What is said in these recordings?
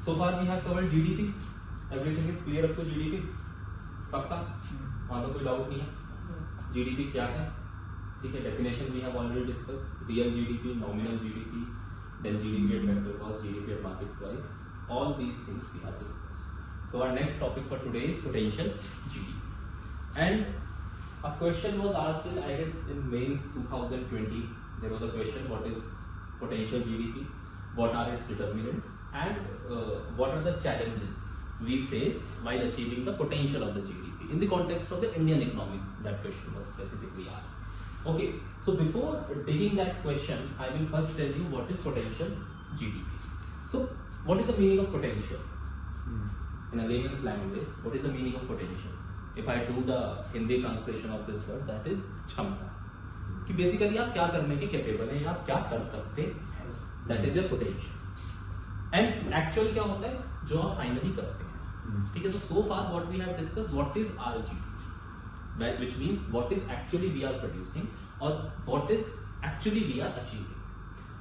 So far we have covered GDP. Everything is clear up to GDP. पक्का? वहाँ तो कोई डाउट नहीं है. GDP क्या है? ठीक है. Definition we have already discussed. Real GDP, nominal GDP, then GDP at factor cost, GDP at market price. All these things we have discussed. So our next topic for today is potential GDP. And a question was asked in, I guess, in mains 2020. There was a question: what is potential GDP? What are its determinants? And what are the challenges we face while achieving the potential of the GDP in the context of the Indian economy? That question was specifically asked. Okay, so before digging that question, I will first tell you what is potential GDP. So, what is the meaning of potential? In a layman's language, what is the meaning of potential? If I do the Hindi translation of this word, that is क्षमता. कि basically आप क्या करने के capable हैं, आप क्या कर सकते हैं. That is your potential. And actual क्या होता है? जो आप finally करते हैं. ठीक है. So far what we have discussed, what is our GDP, which means what is actually we are producing or what is actually we are achieving.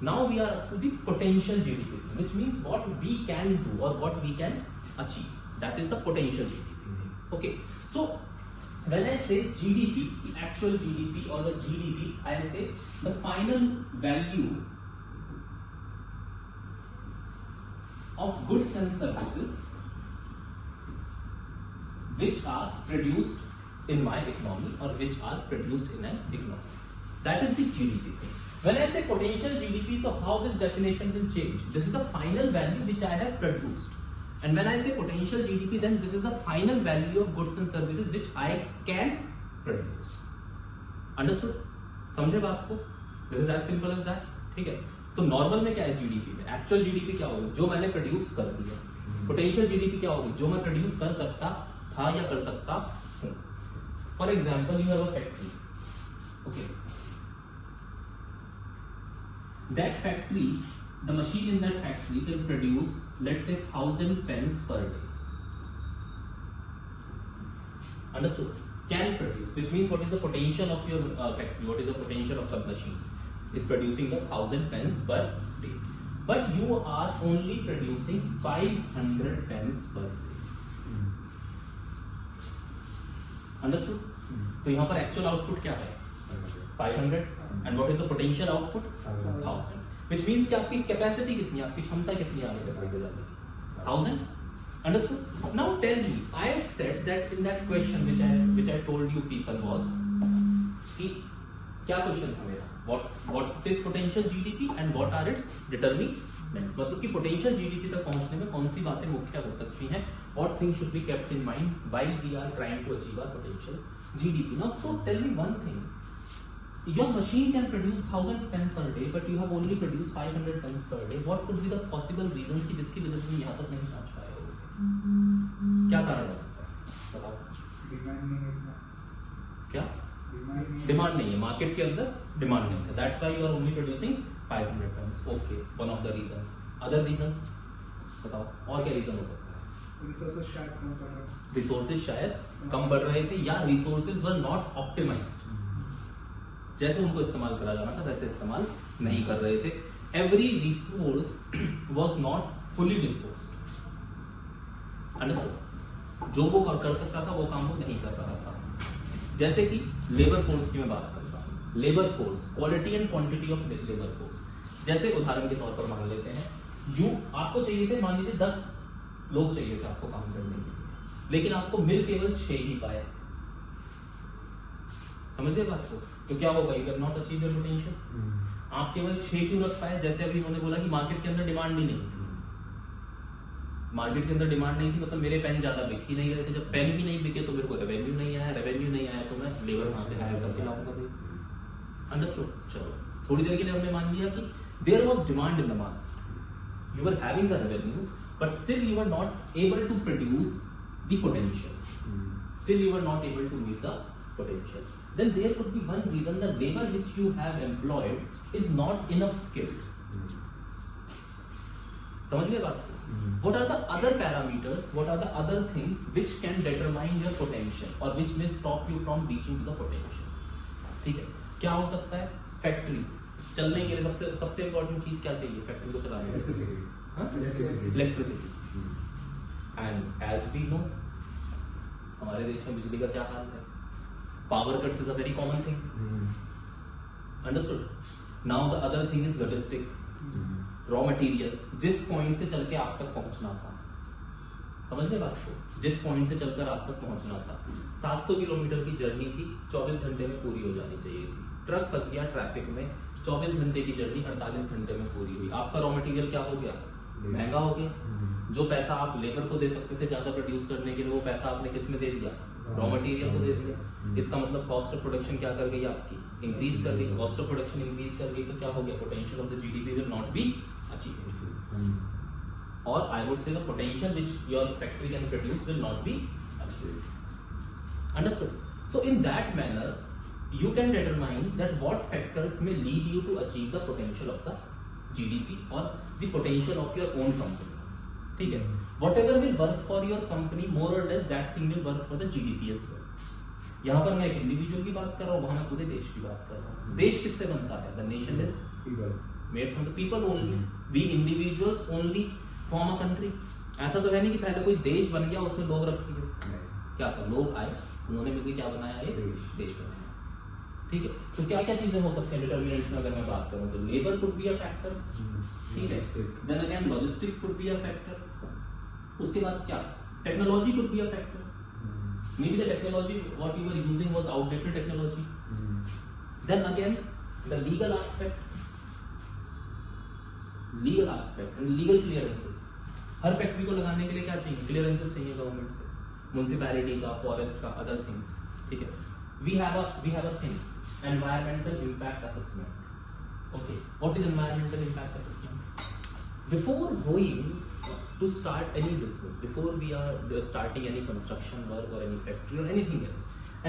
Now we are up to the potential GDP, which means what we can do or what we can achieve. That is the potential GDP. Okay. So when I say GDP, the actual GDP or the GDP, I say the final value of goods and services which are produced in my economy or which are produced in an economy. That is the GDP. When I say potential GDP, so how this definition will change? This is the final value which I have produced. And when I say potential GDP, then this is the final value of goods and services which I can produce. Understood? समझे बात को? This is as simple as that. ठीक है? तो normal में क्या है GDP में? एक्चुअल जीडीपी क्या होगी? जो मैंने प्रोड्यूस कर दिया. पोटेंशियल जीडीपी क्या होगी? जो मैं प्रोड्यूस कर सकता था या कर सकता हूं. For example, you have a factory. Okay. That factory, the machine in that factory can produce, let's say, 1000 pens per day. Understood? Can produce, which means what is the potential of your factory? What is the potential of the machine? Is producing the 1000 pens per day. But you are only producing 500 pens per day. Understood? तो यहाँ पर actual output क्या है? 500. And what is the potential output? 1000. Which means कि आपकी capacity कितनी है, आपकी क्षमता कितनी है आगे तक जाने की? 1000. Understood? Now tell me, I said that in that question which I told you people was कि क्या क्वेश्चन था मेरा? What is potential GDP and what are its determinants? मतलब कि potential GDP तक पहुंचने में कौन सी बातें मुख्य हो सकती हैं? What things should be kept in mind while we are trying to achieve our potential GDP? Now, so tell me one thing. Your machine can produce 1000 pens per day, but you have only produced 500 pens per day. What could be the possible reasons कि जिसकी वजह से तुम यहाँ तक नहीं पहुँच पाए हो? क्या कारण हो सकता है? बताओ. डिमांड नहीं है. क्या? डिमांड नहीं है. मार्केट के अंदर डिमांड नहीं है. That's why you are only producing 500 pens. Okay, one of the reason. Other reason? बताओ. और क्या reason हो सकता है? रिसोर्सेज शायद कम पड़ रहे. रिसोर्सेज शायद कम बढ़ रहे थे या रिसोर्सेज वर नॉट ऑप्टिमाइज्ड. जैसे उनको इस्तेमाल करा जाना था वैसे इस्तेमाल नहीं कर रहे थे. Every resource was not fully disposed. Understood? जो वो कर सकता था वो काम वो नहीं कर रहा था. जैसे कि लेबर फोर्स की मैं बात करता हूँ. Labour force, quality and quantity of labour force. जैसे उदाहरण के तौर पर मान लेते हैं, आपको चाहिए थे, मान लीजिए 10 लोग चाहिए थे आपको काम करने के लिए, लेकिन आपको मिल केवल 6 ही पाए. समझ गए बात को? तो क्या होगा? You can not achieve your potential. आप केवल 6 क्यों रख पाए? जैसे अभी उन्होंने बोला कि मार्केट के अंदर डिमांड ही नहीं थी. मार्केट के अंदर डिमांड नहीं थी मतलब मेरे पेन ज्यादा बिक ही नहीं रहे थे. जब पेन ही नहीं बिके तो मेरे को रेवेन्यू नहीं आया. रेवेन्यू नहीं आया तो मैं लेबर वहां से हायर करके लाऊंगा भाई. अंडरस्टूड? चलो, थोड़ी देर के लिए हमने मान लिया कि there was demand in the market. You are having the revenues but still you are not able to produce the potential. Still you are not able to meet the potential. Then there could be one reason: the labor which you have employed is not enough skilled. समझ गए बात को? What are the other parameters? What are the other things which can determine your potential or which may stop you from reaching to the potential? ठीक है, क्या हो सकता है? फैक्ट्री चलने के लिए सबसे इम्पोर्टेंट चीज क्या चाहिए फैक्ट्री को चलाने के लिए? Electricity. And as we know हमारे देश में बिजली का क्या हाल है, power cuts is a very common thing, understood. Now the other thing is logistics, raw material, जिस पॉइंट से चल के आप तक पहुंचना था, समझ गए बात को, जिस पॉइंट से चलकर आप तक पहुंचना था, 700 किलोमीटर की जर्नी थी, 24 घंटे में पूरी हो जानी चाहिए थी, ट्रक फंस गया ट्रैफिक में, 24 घंटे की जर्नी 48 घंटे में पूरी हुई, आपका रॉ मटेरियल क्या हो गया, महंगा हो गया। जो पैसा आप लेबर को दे सकते थे ज्यादा प्रोड्यूस करने के लिए, वो पैसा आपने किस में दे दिया, रॉ मटेरियल को दे दिया। इसका मतलब कॉस्ट ऑफ प्रोडक्शन क्या कर गई आपकी, इंक्रीज कर गई। कॉस्ट ऑफ प्रोडक्शन इंक्रीज कर गई तो क्या हो गया, potential of the GDP will not be achieved, or I would say the potential which your factory can produce will not be achieved. Understood? So in that manner, you can determine that what factors may lead you to achieve the potential of the GDP or the potential of your own company. ठीक है? Whatever will work for your company, more or less that thing will work for the GDP as well. यहाँ पर मैं एक individual की बात कर रहा हूँ, वहां मैं पूरे देश की बात कर रहा हूँ। देश किससे बनता है? The nation is made from the people only. We individuals only form a country. ऐसा तो है नहीं कि पहले कोई देश बन गया उसमें लोग रख दिए, क्या था, लोग आए उन्होंने मिलकर क्या बनाया, एक देश बनाया। ठीक है, तो क्या क्या चीजें हो सकती हैं डिटर्मिनेंट्स में, अगर मैं बात करूं तो labour could be a factor, ठीक है, then again logistics could be a factor, उसके बाद क्या, technology could be a factor, may be the technology what you are using was outdated technology, then again the legal aspect and legal clearances. हर factory को लगाने के लिए क्या चाहिए, क्लियरेंसेस चाहिए गवर्नमेंट से, म्युनिसिपैलिटी का, फॉरेस्ट का, अदर थिंग्स। ठीक है, we have a thing environmental impact assessment. Okay, what is environmental impact assessment? Before going to start any business, before we are starting any construction work और any factory और anything else,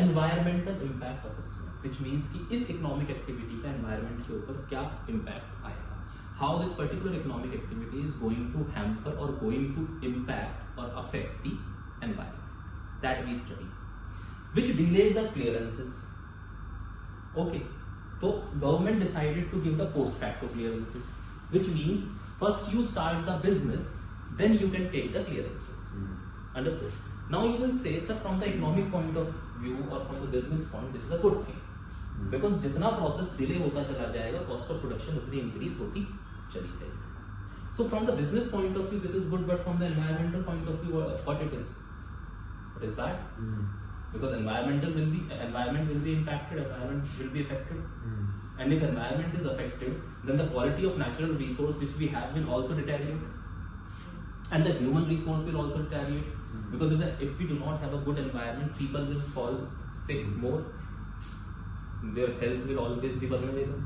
environmental impact assessment, which means कि इस economic activity का environment के ऊपर क्या impact आएगा, how this particular economic activity is going to hamper or going to impact or affect the environment, that we study, which delays the clearances. Okay, so government decided to give the post facto clearances, which means first you start the business, then you can take the clearances. Understood? Now you will say that from the economic point of view or from the business point, this is a good thing, because जितना process delay होता चला जाएगा, cost of production उतनी increase होती चली जाएगी। So from the business point of view, this is good, but from the environmental point of view, what it is? It is bad, because environment will be impacted, environment will be affected, and if environment is affected, then the quality of natural resource which we have will also deteriorate, and the human resource will also deteriorate, because if we do not have a good environment, people will fall sick more, their health will always be vulnerable.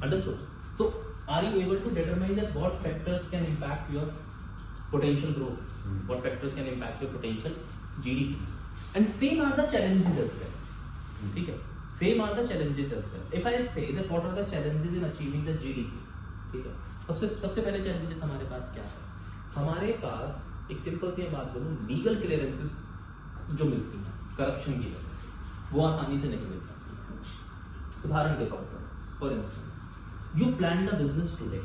Understood? So are you able to determine that what factors can impact your potential growth, what factors can impact your potential GDP, and same are the challenges as well. ठीक है, same are the challenges as well. If I say that what are the challenges in achieving the GDP, ठीक है, सबसे पहले challenges हमारे पास क्या है, हमारे पास एक सिंपल सी बात बोलूं, लीगल क्लियरेंसेस जो मिलती हैं करप्शन की वजह से, वो आसानी से नहीं मिल पाती। उदाहरण के तौर पर, for instance, you plan the business today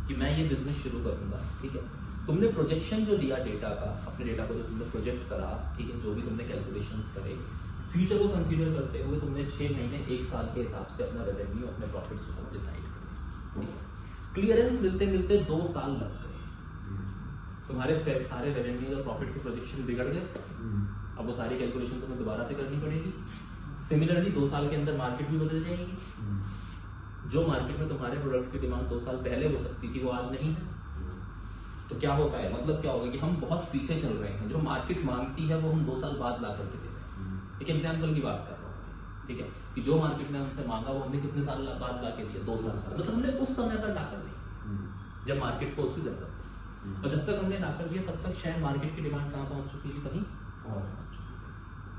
कि मैं ये बिजनेस शुरू करूंगा, ठीक है, तुमने प्रोजेक्शन जो दिया डेटा का, अपने डेटा को जो तुमने प्रोजेक्ट करा, ठीक है, जो भी तुमने कैलकुलेशंस करे, फ्यूचर को कंसीडर करते हुए तुमने 6 महीने 1 साल के हिसाब से अपना रेवेन्यू, अपने प्रॉफिट्स को डिसाइड करें। क्लियरेंस मिलते मिलते 2 साल लग गए, तुम्हारे सारे रेवेन्यू और प्रॉफिट के प्रोजेक्शन बिगड़ गए, अब वो सारी कैलकुलेशन तुम्हें दोबारा से करनी पड़ेगी। सिमिलरली 2 साल के अंदर मार्केट भी बदल जाएगी, जो मार्केट में तुम्हारे प्रोडक्ट की डिमांड 2 साल पहले हो सकती थी वो आज नहीं है। तो क्या होता है, मतलब क्या होगा कि हम बहुत पीछे चल रहे हैं, जो मार्केट मांगती है वो हम 2 साल बाद ला करके दे रहे हैं। एक एग्जांपल की बात कर रहा हूँ, ठीक है, कि जो मार्केट ने हमसे मांगा वो हमने कितने साल बाद ला के दिया, 2 साल, मतलब हमने उस समय पर ला कर दिया जब मार्केट को उसकी जरूरत थी, और जब तक हमने ला कर दिया तब तक शायद मार्केट की डिमांड कहाँ पहुंच चुकी थी, कहीं और पहुंच चुकी थी।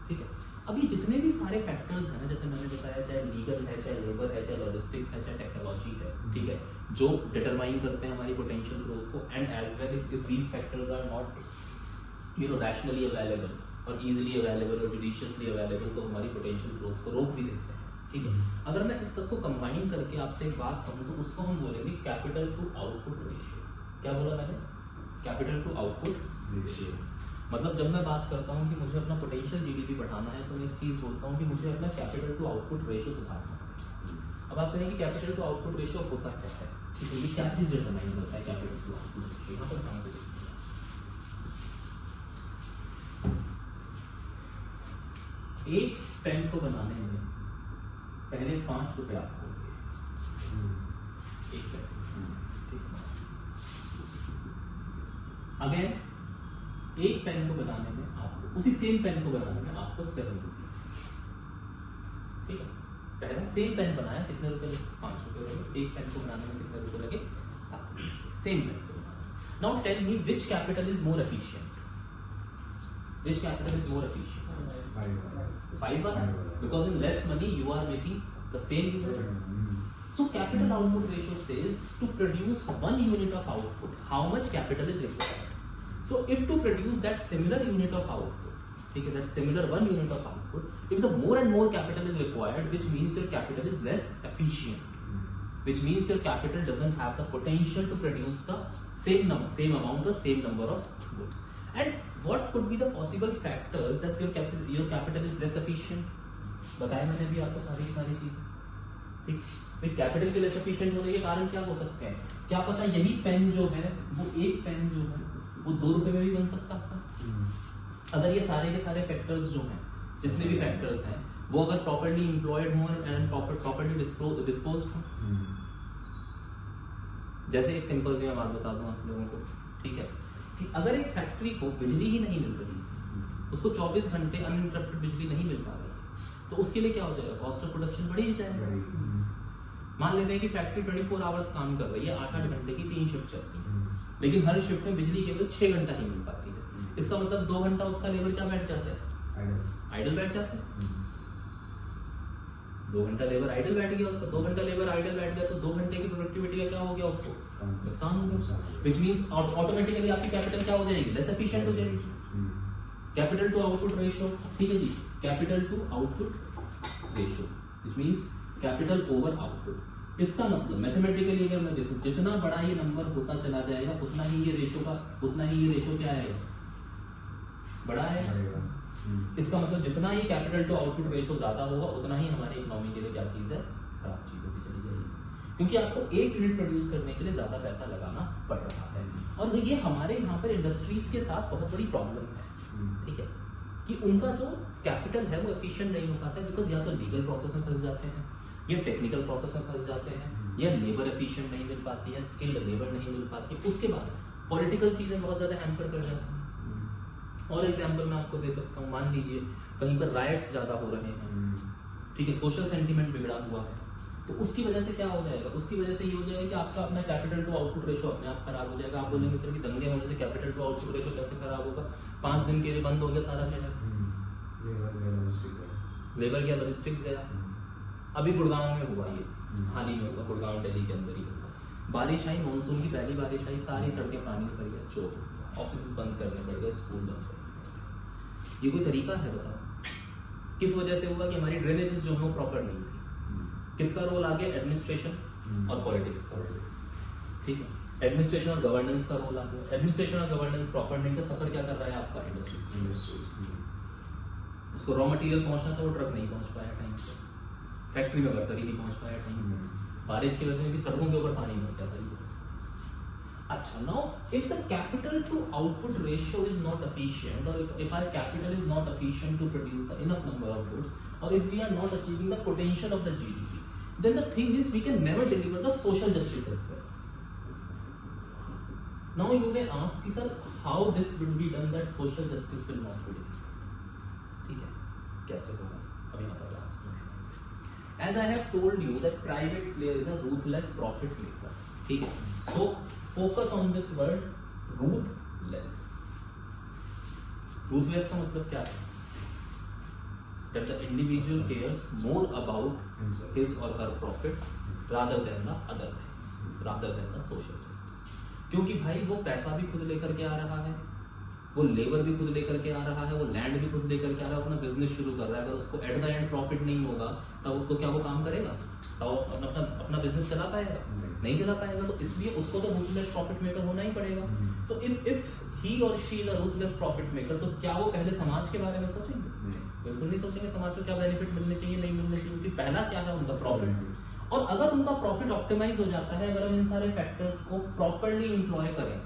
ठीक है, अब ये जितने भी सारे फैक्टर्स हैं ना, जैसे मैंने बताया, चाहे लीगल है, चाहे लेबर है, चाहे लॉजिस्टिक्स है, चाहे टेक्नोलॉजी है, ठीक है, जो डिटरमाइन करते हैं हमारी पोटेंशियल ग्रोथ को, and as well if these factors are not rationally available और इजीली अवेलेबल और जुडिशियसली अवेलेबल, तो हमारी पोटेंशियल ग्रोथ को रोक भी देते हैं। ठीक है, अगर मैं इस सबको कंबाइन करके आपसे एक बात कहूँ तो उसको हम बोलेंगे कैपिटल टू आउटपुट रेशियो। क्या बोला मैंने? Capital to output ratio. मतलब जब मैं बात करता हूँ कि मुझे अपना पोटेंशियल जीडीपी बढ़ाना है तो मैं एक चीज बोलता हूँ कि मुझे अपना कैपिटल टू आउटपुट रेशियो सुधारना है। अब आप कहेंगे कि कैपिटल टू आउटपुट रेशियो होता क्या है, ये क्या चीज डिटरमाइन करता है कैपिटल टू आउटपुट रेशियो? यहाँ पर ध्यान से देखिए, एक पेन को बनाने में पहले 5 रुपए आपको एक पेन, ठीक है। अगर एक पेन को बनाने में आपको, उसी सेम पेन को बनाने में आपको 7 रुपीज, ठीक है। पहला सेम पेन बनाया, कितने रुपए लगे? 5 रुपए लगे। एक पेन को बनाने में कितने रुपए लगे? 7 रुपए। सेम पेन को बनाने। Now tell me which capital is more efficient? Which capital is more efficient? 5 because in less money you are making the same use. So capital output ratio says to produce 1 unit of output, how much capital is required? So if to produce that similar unit of output, okay, that similar 1 unit of output, if the more and more capital is required, which means your capital is less efficient, which means your capital doesn't have the potential to produce the same amount or same number of goods. And what could be the possible factors that your capital is less efficient? बताया मैंने भी आपको सारी चीजें, ठीक। फिर capital के less efficient होने के कारण क्या हो सकते हैं? क्या पता यही पेन जो है वो एक पेन जो है वो 2 रुपए में भी बन सकता था, अगर ये सारे के सारे फैक्टर्स जो हैं, जितने भी फैक्टर्स हैं, वो अगर प्रॉपर्ली एम्प्लॉयड हो एंड प्रॉपर्ली डिस्पोज्ड हो। जैसे एक सिंपल सी मैं बात बता दूं आप लोगों को, ठीक है, कि अगर एक फैक्ट्री को बिजली ही नहीं मिल रही, उसको 24 घंटे अनइंटरप्टेड बिजली नहीं मिल पा रही, तो उसके लिए क्या हो जाएगा? कॉस्ट ऑफ प्रोडक्शन बढ़ ही जाएगा। मान लेते हैं कि फैक्ट्री 24 आवर्स काम कर रही है, 8-8 घंटे की 3 शिफ्ट चलती है, लेकिन हर शिफ्ट में बिजली केवल 6 घंटा ही मिल पाती है। इसका मतलब 2 घंटा उसका लेबर क्या बैठ जाता है? आइडल बैठ जाता है। 2 घंटा लेबर आइडल बैठ गया उसका, 2 घंटा लेबर आइडल बैठ गया तो 2 घंटे की प्रोडक्टिविटी का क्या हो गया? उसको नुकसान हो गया। व्हिच मींस ऑटोमेटिकली आपकी कैपिटल क्या हो जाएगी? लेस एफिशिएंट हो जाएगी। कैपिटल टू आउटपुट रेशियो, ठीक है जी, capital to output ratio which means capital over output. इसका मतलब मैथमेटिकली अगर मैं देखूं, जितना बड़ा ये नंबर होता चला जाएगा उतना ही ये रेशियो क्या आएगा? बड़ा आएगा। इसका मतलब जितना ही कैपिटल टू आउटपुट रेशियो ज्यादा होगा उतना ही हमारी इकोनॉमी के लिए क्या चीज है? खराब चीज होती चली जाएगी, क्योंकि आपको एक यूनिट प्रोड्यूस करने के लिए ज्यादा पैसा लगाना पड़ रहा है। और ये हमारे यहाँ पर इंडस्ट्रीज के साथ बहुत बड़ी प्रॉब्लम है, ठीक है, कि उनका जो कैपिटल है वो एफिशिएंट नहीं हो पाता है, बिकॉज या तो लीगल प्रोसेस में फंस जाते हैं, या टेक्निकल प्रोसेस में फंस जाते हैं, या लेबर एफिशिएंट नहीं मिल पाती है, स्किल्ड लेबर नहीं मिल पाती है। उसके बाद पॉलिटिकल चीजें बहुत ज्यादा हैम्पर कर जाती हैं। और एग्जाम्पल मैं आपको दे सकता हूँ, मान लीजिए कहीं पर राइट्स ज्यादा हो रहे हैं, ठीक है, सोशल सेंटीमेंट बिगड़ा हुआ है, तो उसकी वजह से क्या हो जाएगा? उसकी वजह से ये हो जाएगा कि आपका अपना कैपिटल टू आउटपुट रेशियो अपने आप खराब हो जाएगा। आप बोलेंगे सर कि दंगे होने से कैपिटल टू आउटपुट रेशियो कैसे खराब होगा? 5 दिन के लिए बंद हो गया सारा शहर, लेबर गया, लॉजिस्टिक्स गया। अभी गुड़गांव में हुआ, ये हाल ही में हुआ, गुड़गांव दिल्ली के अंदर ही हुआ। बारिश आई, मानसून की पहली बारिश आई, सारी सड़कें पानी में भर गया, चोक, ऑफिस बंद करने पड़ गए, स्कूल बंद करने पड़ गए। ये कोई तरीका है? बताओ किस वजह से हुआ? कि हमारी ड्रेनेजेस जो है वो प्रॉपर नहीं थी। किसका रोल आ गया? एडमिनिस्ट्रेशन और पॉलिटिक्स का, ठीक है, एडमिनिस्ट्रेशन और गवर्नेंस का रोल आ गया। एडमिनिस्ट्रेशन और गवर्नेंस प्रॉपर नहीं, तो सफर क्या कर रहा है आपका? इंडस्ट्री। उसको रॉ मटेरियल पहुंचना था, वो ट्रक नहीं पहुंच पाया टाइम से, फैक्ट्री में वर्कर ही नहीं पहुंच पाया टाइम पे, बारिश की वजह से भी सड़कों के ऊपर पानी भर गया सारी वजह से। अच्छा, now if the capital to output ratio is not efficient, और if our capital is not efficient to produce the enough number of goods, or if we are not achieving the potential of the GDP, then the thing is we can never deliver the social justice as well. Now you may ask कि sir how this will be done that social justice will not be delivered? ठीक है, कैसे होगा? अब यहाँ पर बात सुनिए। As I have told you that private player is a ruthless profit maker, ठीक है, so focus on this word ruthless. Ruthless का मतलब क्या है? That the individual cares more about his or her profit rather than the other things, rather than the social justice. क्योंकि भाई वो पैसा भी खुद लेकर के आ रहा है, वो लेबर भी खुद लेकर के आ रहा है, वो लैंड भी खुद लेकर के आ रहा है, अपना बिजनेस शुरू कर रहा है। अगर उसको एट द एंड प्रॉफिट नहीं होगा तब तो क्या वो काम करेगा? तब वो अपना बिजनेस चला पाएगा? नहीं चला पाएगा। तो इसलिए उसको तो रूथलेस प्रॉफिट मेकर होना ही पड़ेगा। सो इफ ही और she is a ruthless profit maker, तो क्या वो पहले समाज के बारे में सोचेंगे? बिल्कुल नहीं सोचेंगे समाज को क्या बेनिफिट मिलने चाहिए, नहीं मिलने चाहिए, क्योंकि पहला क्या है उनका प्रॉफिट। और अगर उनका प्रॉफिट ऑप्टिमाइज हो जाता है, अगर हम इन सारे फैक्टर्स को प्रॉपर्ली इंप्लॉय करें,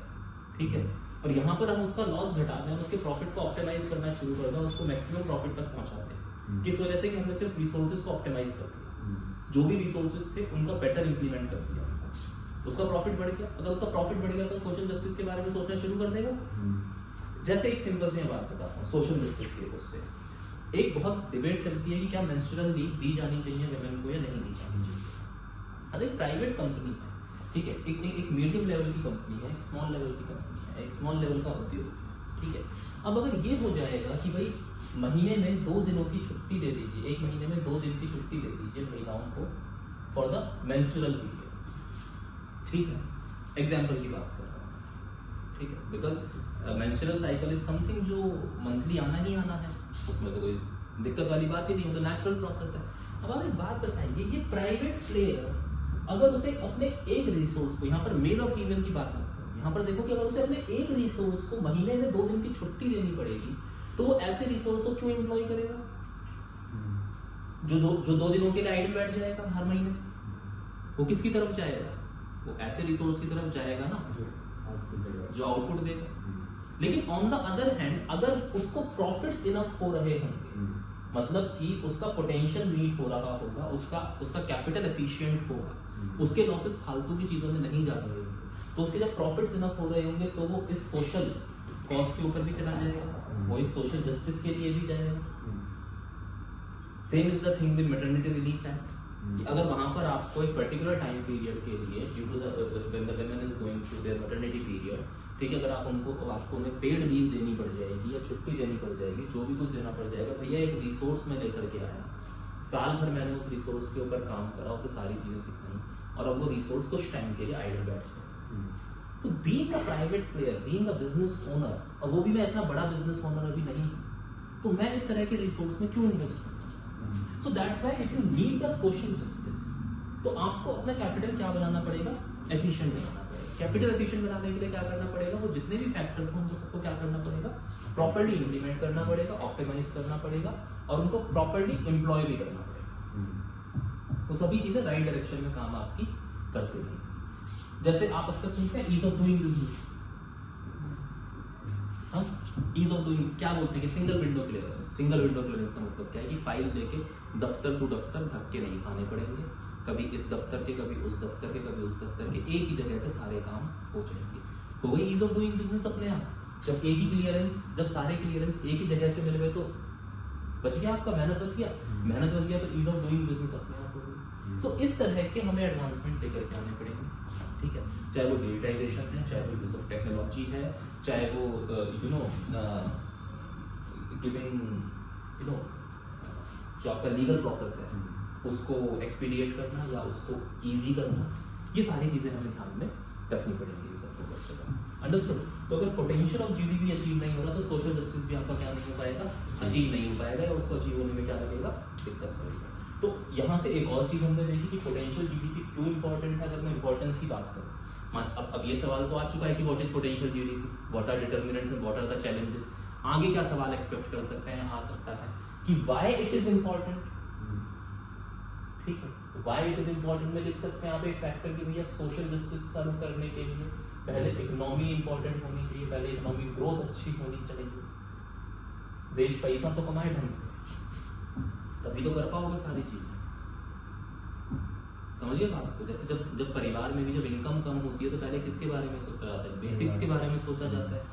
ठीक है, और यहाँ पर हम उसका लॉस घटा दें और उसके प्रॉफिट को ऑप्टिमाइज करना शुरू कर दें, उसको मैक्सिमम प्रॉफिट तक पहुंचाते हैं। किस वजह से कि हमने सिर्फ रिसोर्सेज को ऑप्टिमाइज कर दिया, जो भी रिसोर्सेज थे उनका बेटर इंप्लीमेंट कर दिया, उसका प्रॉफिट बढ़ गया। अगर उसका प्रॉफिट बढ़ गया तो सोशल जस्टिस के बारे में सोचना शुरू कर देगा। जैसे एक सिंपल सी बात बताता हूँ सोशल जस्टिस के उससे, एक बहुत डिबेट चलती है कि क्या मेंस्ट्रुअल लीव दी जानी चाहिए वुमेन को या नहीं दी जानी चाहिए। अगर एक प्राइवेट कंपनी है, ठीक है, एक मीडियम लेवल की कंपनी है, एक स्मॉल लेवल की कंपनी है, एक स्मॉल लेवल का उद्योग है, ठीक है। अब अगर ये हो जाएगा कि भाई महीने में 2 दिनों की छुट्टी दे दीजिए, एक महीने में 2 दिन की छुट्टी दे दीजिए महिलाओं को फॉर द मेंस्ट्रुअल पीरियड, ठीक है, एग्जाम्पल की बात कर रहा हूँ, ठीक है, because menstrual cycle is something जो मंथली आना ही आना है, उसमें तो कोई दिक्कत वाली बात ही नहीं, हो तो नेचुरल प्रोसेस है। अब आप एक बात बताइए, ये प्राइवेट प्लेयर अगर उसे अपने एक रिसोर्स को, यहाँ पर मेल और फीमेल की बात मत करो, यहाँ पर देखो कि अगर उसे अपने एक रिसोर्स को महीने में 2 दिन की छुट्टी देनी पड़ेगी, तो वो ऐसे रिसोर्स को क्यों एम्प्लॉय करेगा जो 2 दिनों के लिए आइडल बैठ जाएगा हर महीने? वो किसकी तरफ जाएगा? वो ऐसे रिसोर्स की तरफ जाएगा ना जो आउटपुट देगा। लेकिन ऑन द अदर हैंड अगर उसको प्रॉफिट्स इनफ हो रहे होंगे, मतलब कि उसका पोटेंशियल मीट हो रहा होगा, उसका कैपिटल एफिशिएंट होगा, उसके लॉसेस फालतू की चीजों में नहीं जा रहे होंगे, तो उसके जब प्रॉफिट्स इनफ हो रहे होंगे तो वो इस सोशल कॉज के ऊपर भी चला जाएगा, वो इस सोशल जस्टिस के लिए भी जाएगा। Same is the thing with maternity relief act, कि अगर वहां पर आपको एक पर्टिकुलर टाइम पीरियड के लिए due to when the women is going through their maternity period, ठीक है, अगर आपको उन्हें पेड लीव देनी पड़ जाएगी या छुट्टी देनी पड़ जाएगी, जो भी कुछ देना पड़ जाएगा, भैया एक रिसोर्स में लेकर के आया, साल भर मैंने उस रिसोर्स के ऊपर काम करा, उसे सारी चीजें सिखाई, और अब वो रिसोर्स कुछ टाइम के लिए आइडल बैठ जाए। तो being a private player, being a business owner, और वो भी मैं इतना बड़ा बिजनेस ओनर अभी नहीं, तो मैं इस तरह के रिसोर्स में क्यों इन्वेस्ट करूँ? So that's why if you need the social justice, तो आपको अपना कैपिटल क्या बनाना पड़ेगा? एफिशिएंट बनाना पड़ेगा। कैपिटल एफिशिएंट बनाने के लिए क्या करना पड़ेगा? वो जितने भी फैक्टर्स हैं उनको सबको क्या करना पड़ेगा? प्रॉपर्ली इंप्लीमेंट करना पड़ेगा, ऑप्टिमाइज करना पड़ेगा, और उनको प्रॉपर्ली एम्प्लॉय भी करना पड़ेगा। वो सभी चीजें राइट डायरेक्शन में काम आपकी करते रहेंगी। जैसे आप अक्सर सुनते हैं ईज ऑफ डूइंग बिजनेस, हम ईज ऑफ डूइंग क्या बोलते हैं कि single window clearance. Single window clearance का मतलब क्या है कि फाइल लेके दफ्तर टू दफ्तर धक्के नहीं खाने पड़ेंगे, कभी इस दफ्तर के, कभी उस दफ्तर के, कभी उस दफ्तर के, एक ही जगह से सारे काम हो जाएंगे। हो गई ईज ऑफ डूइंग बिजनेस अपने आप। जब एक ही क्लियरेंस, जब सारे क्लियरेंस एक ही जगह से मिल गए तो बच गया आपका, मेहनत बच गया, मेहनत बच गया तो ईज ऑफ डूइंग बिजनेस अपने आप हो गई। सो इस तरह के हमें एडवांसमेंट लेकर के आने पड़ेंगे, ठीक है, चाहे वो डिजिटाइजेशन है, चाहे वो यूज ऑफ टेक्नोलॉजी है, चाहे वो गिविंग जो आपका लीगल प्रोसेस है उसको एक्सपीडिएट करना या उसको इजी करना, ये सारी चीजें हमें ध्यान में रखनी पड़ेंगी सबको। अंडरस्टूड? तो अगर पोटेंशियल ऑफ जीडीपी अचीव नहीं हो रहा तो सोशल जस्टिस भी आपका क्या नहीं हो पाएगा, अचीव नहीं हो पाएगा, या उसको अचीव होने में क्या लगेगा, दिक्कत पड़ेगा। तो यहाँ से एक और चीज हमने देखी कि पोटेंशियल जीडीपी क्यों इंपॉर्टेंट है। अगर मैं इंपॉर्टेंस की बात करूँ, अब ये सवाल तो आ चुका है कि what is potential GDP, what are determinants and what are the challenges. आगे क्या सवाल एक्सपेक्ट कर सकते हैं, आ सकता है कि व्हाई इट इज इंपॉर्टेंट, ठीक है, तो व्हाई इट इज इंपॉर्टेंट में लिख सकते हैं आप एक फैक्टर कि भैया सोशल जस्टिस सर्व करने के लिए पहले इकोनॉमी इंपॉर्टेंट होनी चाहिए, पहले इकोनॉमिक ग्रोथ अच्छी होनी चाहिए, देश पैसा तो कमाए ढंग से, तभी तो कर पाओगे सारी चीजें। समझिए बात को। जैसे जब परिवार में भी जब इनकम कम होती है तो पहले किसके बारे में सोचा जाता है, बेसिक्स के बारे में सोचा जाता है,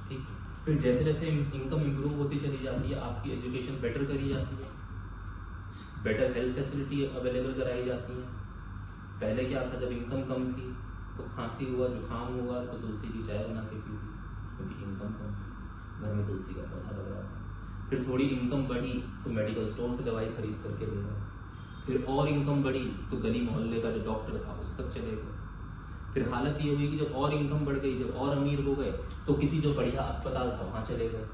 ठीक है। फिर जैसे जैसे इनकम इंप्रूव होती चली जाती है, आपकी एजुकेशन बेटर करी जाती है, बेटर हेल्थ फैसिलिटी अवेलेबल कराई जाती है। पहले क्या था, जब इनकम कम थी तो खांसी हुआ, जुकाम हुआ तो तुलसी की चाय बना के पी, क्योंकि इनकम कम थी, घर में तुलसी का पौधा लग रहा था। फिर थोड़ी इनकम बढ़ी तो मेडिकल स्टोर से दवाई खरीद करके ले गए। फिर और इनकम बढ़ी तो गली मोहल्ले का जो डॉक्टर था उस तक चले गए। फिर हालत ये हुई कि जब और इनकम बढ़ गई, जब और अमीर हो गए, तो किसी जो बढ़िया अस्पताल था वहां चले गए।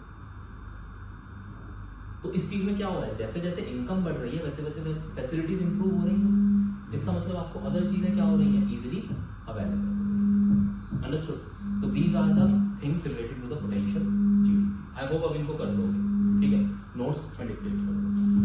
तो इस चीज में क्या हो रहा है, जैसे जैसे इनकम बढ़ रही है वैसे वैसे फैसिलिटीज इंप्रूव हो रही हैं। इसका मतलब आपको अदर चीजें क्या हो रही हैं, easily available. Understood? So these are the things related to the potential GDP. I hope अब इनको कर दोगे, ठीक है? नोट्स में डिक्टेट कर दो।